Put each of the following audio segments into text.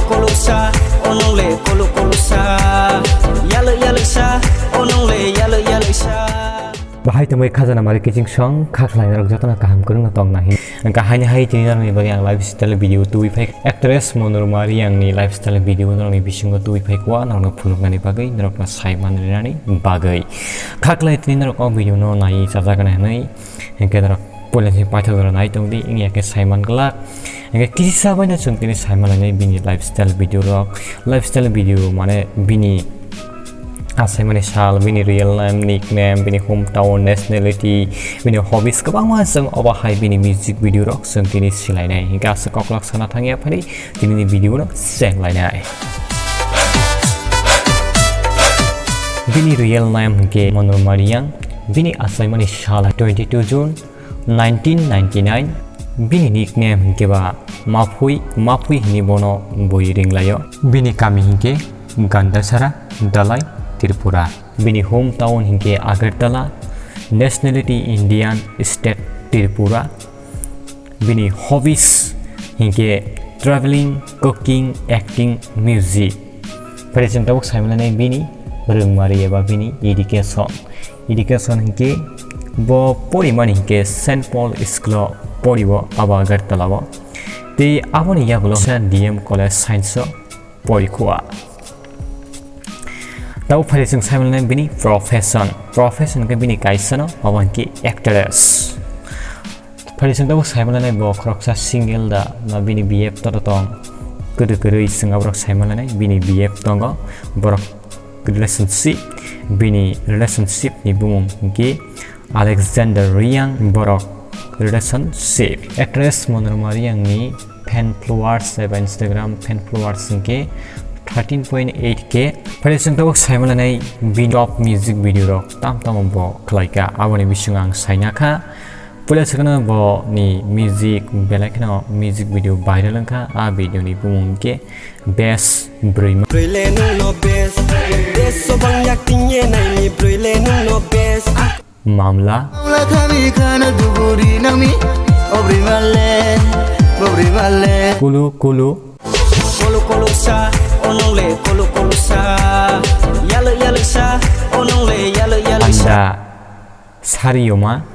Kolu sa onong le Kolu sa yalo sa onong le yalo sa Bahai temui khajana Mare Kiching song Khwlaio Norok jotono Kaham kurung tong nahi kahani hai tini ni bagi yang lifestyle video tubui phaikha actress Monarama Reang ni lifestyle video ni bisingo tubui phaikha norok Phwng ni bagwi norok na saiman ni bagwi Khwlaio tini norok video no nai chajagano hinwi engke norok polisi paithogro nai tongdi ingya ke saiman glak engke kisa baina chung tini saiman ni bini lifestyle video mane bini asai mane sal bini real name nickname bini hometown nationality bini hobbies kabang ma jeng oba hai bini music video rok jeng tini silai nai hingga sekok laksana thangya phari tini video rok seng lai nai bini real name hingke Monarama Reang bini asai mane sal 22 June 1999 bini nickname hingke ba maphui hini bono boi ringlayo bini kami hingke Gandasara Dalai Tripura bini hometown hingke Agartala nationality Indian state Tripura bini hobbies hingke traveling cooking acting music present tabuk saimlane bini rungmari eba bini education hingke bo poriman hingke St Paul school poribo aba Agartala bo te aboni yabulo DM college science porikua tau phari jeng saimlane bini profession ke bini kaisano awan ki actress phari jeng tau saimlane bo kroksa single da na bini BF totong kudu iseng abrok saimlane bini BF tongo borok relationship ni bumung ki Alexander Reang borok relationship actress Monarama Reang ni fan followers eba Instagram fan followers ke 13.8k pada sengtawak saya melalui top music video rok tam bo kelaika awalnya bisungang saya ka pula sekarang bo ni music belakang music video viral lengka video ni bumung ke best BROIMA mamla Kolu sa onong le Kolu sa yalo sa onong le yalo sa Saryauma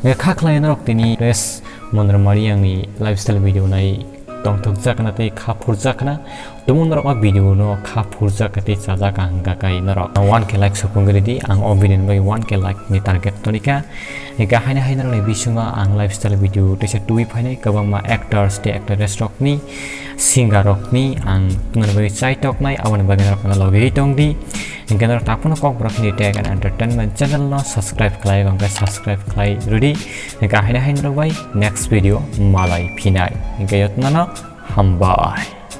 Khwlaio Norok tini res Monarama Reang ni lifestyle video nai tongtok jakna te khapur jakna tumun norok video no khapur jakati chajaka hangga kai norok 1k like sopungri di ang obinin bai 1k like ni target tonika ega haina norok bisunga ang lifestyle video tesa tui phainai kabang ma actors te actress rok ni singer rok ni ang tungan bai chai tok nai awan bagian rok na logi tongdi engke norok tapun Kokborok ni tag and entertainment channel no subscribe khlai bangka subscribe khlai rudi ega haina norok bai next video malai phinai engke yotna no hambai